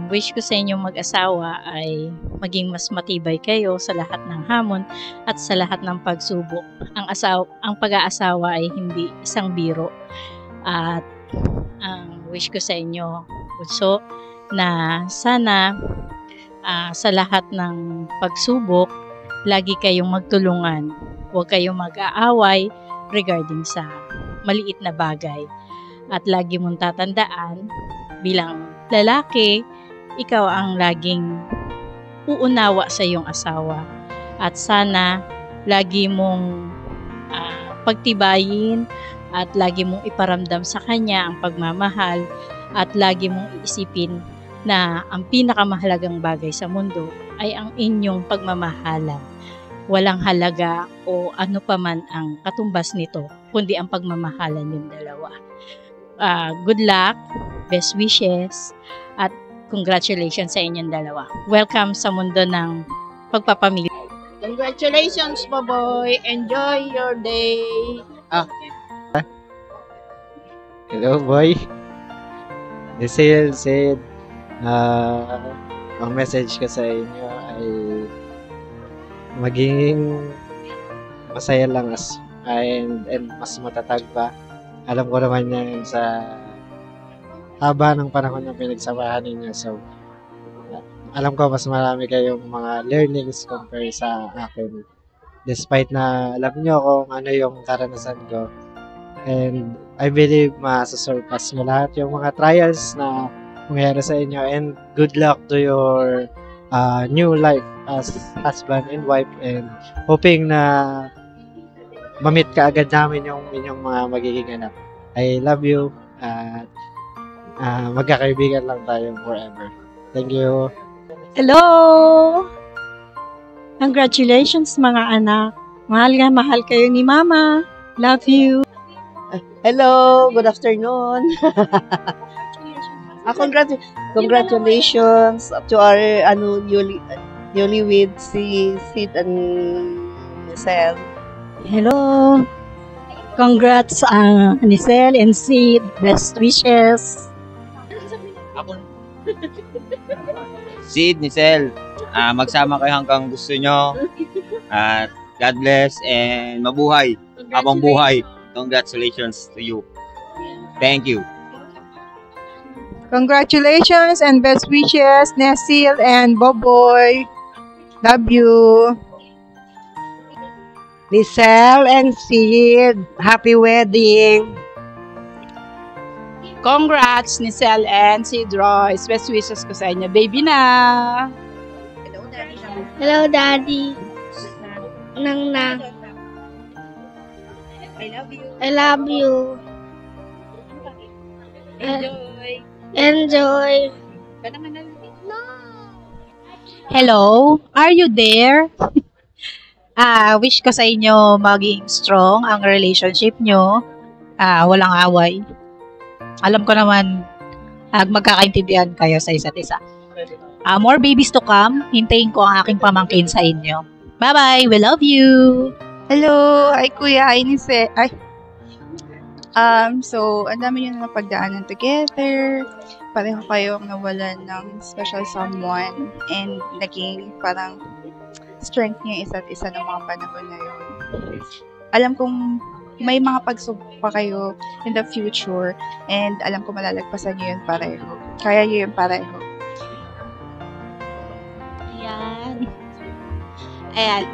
Wish ko sa inyong mag-asawa ay maging mas matibay kayo sa lahat ng hamon at sa lahat ng pagsubok. Ang pag-aasawa ay hindi isang biro. At ang wish ko sa inyo, Bunso, na sana sa lahat ng pagsubok, lagi kayong magtulungan. Huwag kayong mag-aaway regarding sa maliit na bagay. At lagi mong tatandaan, bilang lalaki, ikaw ang laging uunawa sa iyong asawa. At sana lagi mong pagtibayin at lagi mong iparamdam sa kanya ang pagmamahal at lagi mong iisipin na ang pinakamahalagang bagay sa mundo ay ang inyong pagmamahalan. Walang halaga o ano pa man ang katumbas nito, kundi ang pagmamahalan yung dalawa. Good luck, best wishes, at congratulations sa inyong dalawa. Welcome sa mundo ng pagpapamilya. Congratulations, Baboy. Enjoy your day. Hello, boy. Sid, ang message ko sa inyo ay maging masaya lang and mas matatag pa. Alam ko naman yan sa haba ng panahon na pinagsamahan ninyo. So, alam ko mas marami kayong mga learnings compare sa akin. Despite na alam nyo kung ano yung karanasan ko. And I believe masasurpass mo lahat yung mga trials na mangyayari sa inyo. And good luck to your new life as husband and wife. And hoping na mamit ka agad namin yung inyong mga magiging anak. I love you. At magkakaibigan lang tayo forever. Thank you. Hello! Congratulations mga anak. Mahal kayo ni Mama. Love you. Hello, good afternoon. Congratulations to our newlywed si Sid and Nicelle. Hello. Congrats Nicelle and Sid. Best wishes. Sid, Nicelle, magsama kayo hanggang gusto nyo. At God bless and mabuhay habang buhay. Congratulations to you. Thank you. Congratulations and best wishes, Nicelle and Boboy. Love you. Nicelle and Sid. Happy wedding. Congrats, Nicelle and Sid Royce. Best wishes ko sa inyo. Baby na! Hello, Daddy. Nang. I love you. Enjoy. Hello, are you there? Wish ko sa inyo maging strong ang relationship nyo. Walang away. Alam ko naman magkakaintindihan kayo sa isa't isa. More babies to come. Hintayin ko ang aking pamangkin sa inyo. Bye-bye. We love you. Hello, ay Kuya, ay Nicelle. So, ang dami nyo na napagdaanan together. Pareho kayong nawalan ng special someone and naging parang strength niyo isa't isa ng mga panahon na yun. Alam kong may mga pagsubok pa kayo in the future and alam ko malalagpasan niyo yun pareho. Kaya niyo yun pareho. Ayan.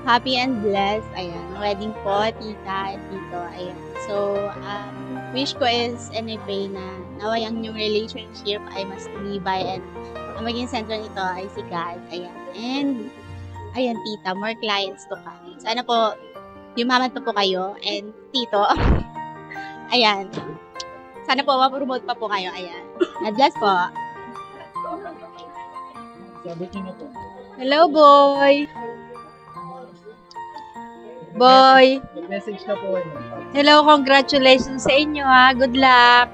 Happy and blessed. Ayan. Wedding po, tita and tito. Ayan. So, wish ko is and I pray na naway ang yung relationship ay mas tumibay and ang maging sentro nito ay si God. Ayan. And, ayan, tita, more clients to come. Sana po, yumaman pa po kayo and tito. Ayan. Sana po, ma-promote pa po kayo. Ayan. God bless po. Hello, boy! Boy! Message na po. Hello, congratulations sa inyo ha. Good luck!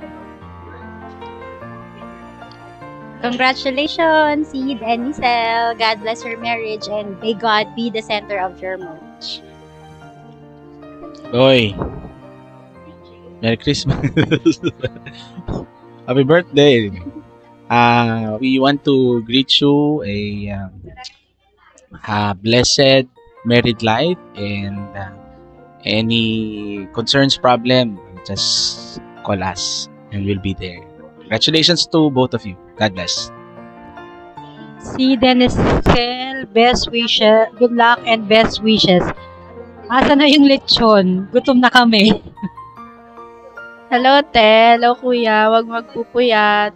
Congratulations, Sid and Nicelle. God bless your marriage and may God be the center of your marriage. Boy! Merry Christmas! Happy birthday! We want to greet you a blessed married life, and any concerns, problem, just call us and we'll be there. Congratulations to both of you. God bless. Si Dennis Cel, best wishes, good luck and best wishes. Asa na yung lechon? Gutom na kami. Hello, Te. Hello, Kuya. Huwag magpupuyat.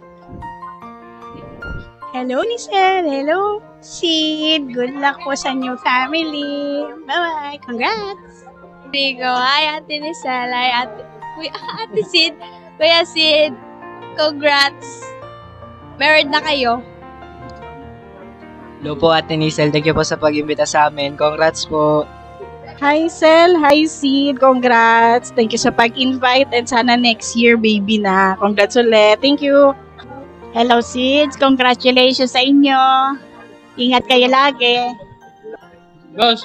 Hello, Nisel. Hello, Sid. Good luck po sa new family. Bye-bye. Congrats. Rico. Hi, Ate Nisel. Hi, Ate Sid. Kuya Sid. Congrats. Married na kayo. Hello po, Ate Nisel. Thank you po sa pag-imbita sa amin. Congrats po. Hi, Sel. Hi, Sid. Congrats. Thank you sa pag-invite and sana next year, baby na. Congrats ulit. Thank you. Hello, Sid. Congratulations sa inyo. Ingat kayo lagi. Boss.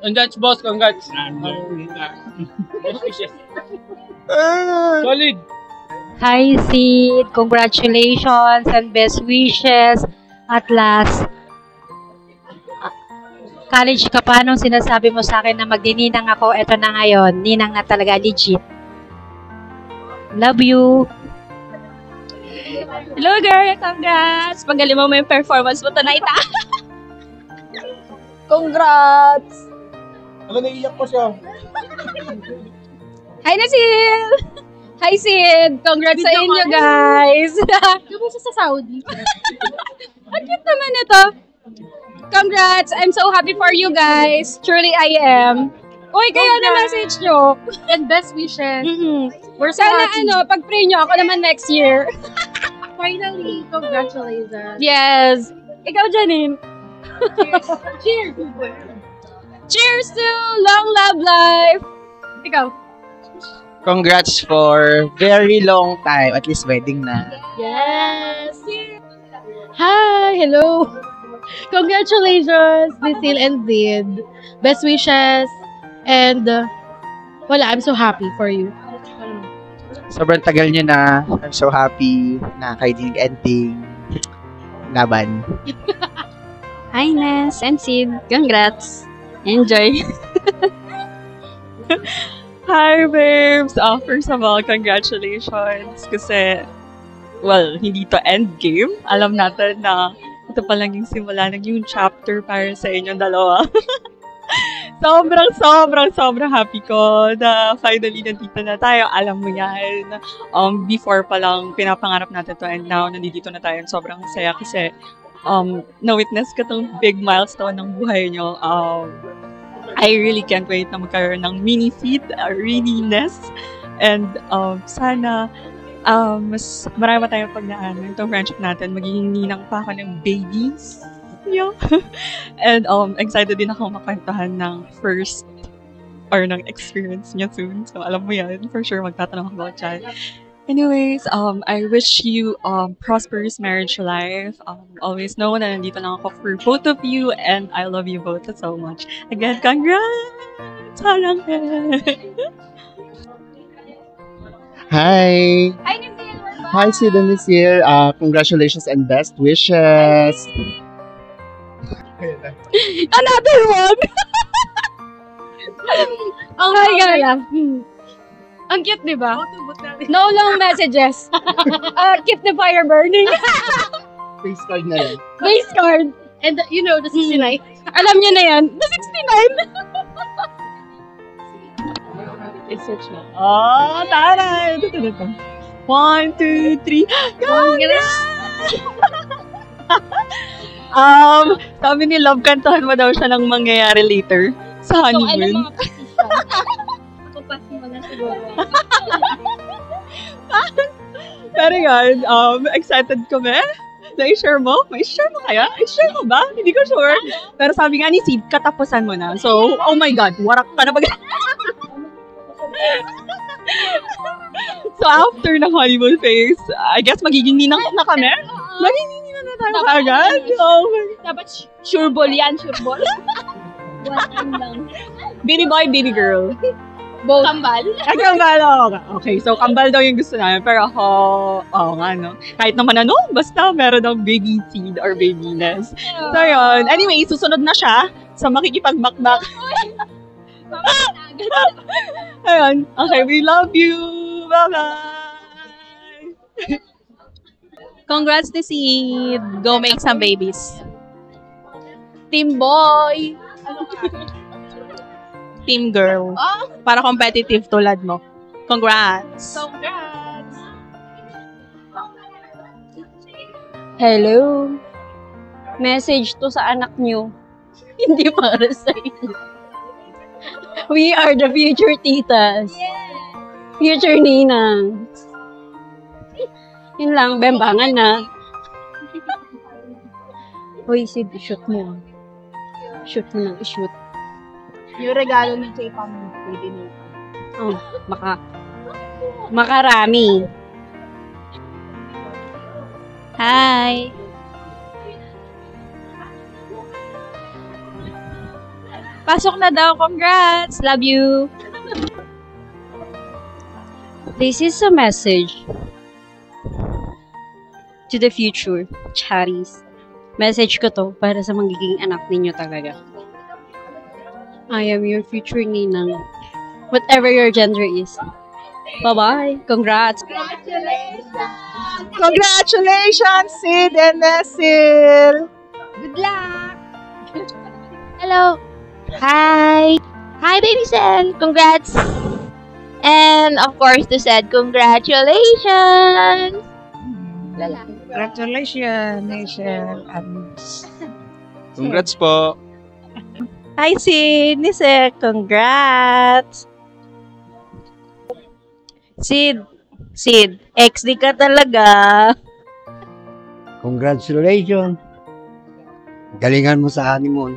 And that's boss. Congrats. Solid. Hi, Sid. Congratulations and best wishes. At last, college ka pa nung sinasabi mo sa akin na magdininang ako. Eto na ngayon. Ninang na talaga, legit. Love you. Hello, girl. Congrats. Magaling mo yung performance mo tonight, ah. Congrats. Naiiyak pa siya. Hi, Nasil. Hi, Sid. Congrats sa inyo, guys. Kamusta sa Saudi? Ang cute naman ito. Congrats. I'm so happy for you guys. Truly, I am. Uy, kayo na message nyo. And best wishes. We're so sana, happy. Pag-pray nyo ako naman next year. Finally, congratulations. Yes. Ikaw, Janine. Cheers. Cheers to long love life. Ikaw. Congrats for very long time. At least wedding na. Yes. Hi. Hello. Congratulations, Nisil and Zid. Best wishes. And, I'm so happy for you. Sobrang tagal nyo na. I'm so happy na kayo din ending laban. Hi, Nes and Sid. Congrats. Enjoy. Hi, babes! First of all, congratulations kasi, hindi to end game. Alam natin na ito pa lang yung simula ng yung chapter para sa inyong dalawa. sobrang happy ko na finally nandito na tayo. Alam mo yan. Before pa lang, pinapangarap natin to and now, nandito na tayo. Sobrang saya kasi na-witness ka tong big milestone ng buhay nyo. I really can't wait na magkaroon ng mini feet, realiness. And sana mas marami tayong pagdaanan itong friendship natin. Magiging ninang pa ako ng babies. Yeah. And excited din ako makwentuhan ng first or ng experience niya soon. So alam mo yan, for sure magtatanong ako about dyan. Anyways, I wish you prosperous marriage life. Always know na nandito lang ako for both of you and I love you both so much. Again, congrats! Harang Hi! Hi, Nisil! Hi, Sid and Nisil. Congratulations and best wishes! Another one! Hi, Gala. Ang cute, di ba? No long messages. Keep the fire burning. Face card na yan. Base card. And the 69. Alam niyo na yan. The 69! I-search na. Oh, taray! Ito. 1, 2, 3. Congrats! Sabi ni Love, kantahan mo daw siya ng mangyayari later sa honeymoon. Pero yun, excited kami na i-share mo. May share mo kaya? I-share mo ba? Hindi ko sure. Pero sabi nga ni Sid, katapusan mo na. So, oh my God, warak ka na ba? So, after ng honeymoon phase, I guess magiging ninang na kami. Magiging ninang na tayo agad. Dapat sure ball yan, sure ball. Baby boy, baby girl. Both. Kambal? Kambal, okay. So, kambal daw yung gusto namin. Pero ako, nga, no. Kahit naman basta meron daw baby seed or baby nest. So, yun. Anyway, susunod na siya sa makikipagbakbak. Ayun. Okay, we love you. Bye-bye. Congrats to Sid. Go make some babies. Team boy. Team girl. Para competitive tulad mo. Congrats. Congrats. Hello. Message to sa anak nyo. Hindi para sa inyo. We are the future titas. Future ninang. Yun lang, bembangan na. Hoy, Sid, shoot mo. Shoot mo nang i-shoot. Yung regalo ni Jay Pam, pwede nyo. Oh, makarami. Hi. Pasok na daw. Congrats. Love you. This is a message to the future, Charis. Message ko to para sa magiging anak ninyo talaga. I am your future ninang. Whatever your gender is. Bye-bye. Congrats. Congratulations, Sid and Nessil. Good luck. Hello. Hi. Hi, Baby Sen. Congrats. And of course, to said congratulations. Congratulations, Nation. Congrats po. Hi, Sid. Nisek. Congrats. Sid, XD ka talaga. Congratulations. Galingan mo sa honeymoon.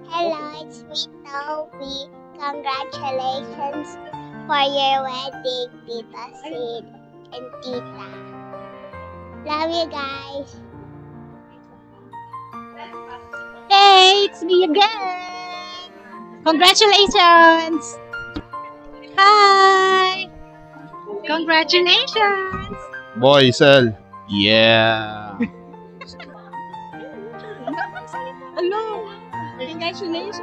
Hello, it's me, Toby. Congratulations for your wedding, Tita Sid and Tita. Love you guys. Hey, it's me again. Congratulations. Hi. Congratulations. Boy, Sel. Yeah. Hello. Congratulations.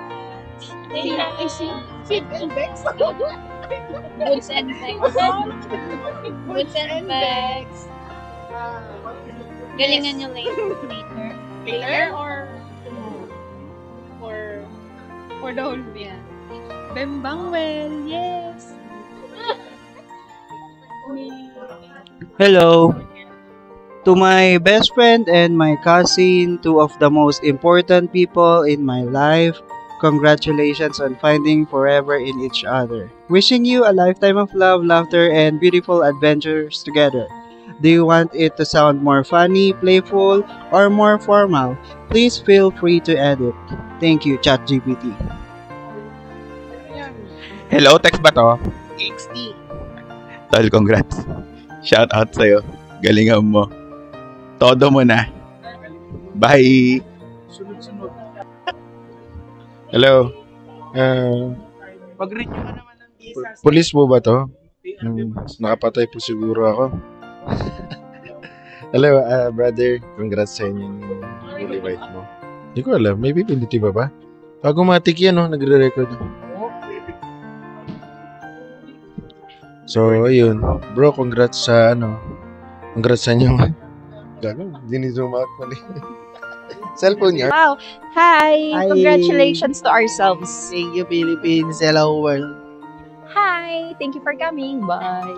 I see. Sid and Bex. Goods and Bex. Goods and Bex. Galingan nyo later. Later or tomorrow? For the whole day. Bembang well, yes. Hello. To my best friend and my cousin, two of the most important people in my life, congratulations on finding forever in each other. Wishing you a lifetime of love, laughter, and beautiful adventures together. Do you want it to sound more funny, playful, or more formal? Please feel free to edit. Thank you, ChatGPT. Hello, text ba to? XD. Tol, congrats. Shout out sa'yo. Galingan mo. Todo mo na. Bye! Hello. Pag-renew ka naman ng visa. Police po ba to? Nakapatay po siguro ako. Hello, brother. Congrats sa inyo yung really white mo. Hindi ko alam. May pipinditi ba ba? Automatic yan, no? Nagre-record. So, ayun. Bro, congrats sa Congrats sa inyo. Gago, dini-zoom out pala. Cellphone niya. Wow. Hi. Hi. Congratulations to ourselves. Thank you, Philippines. Hello, world. Hi. Thank you for coming. Bye.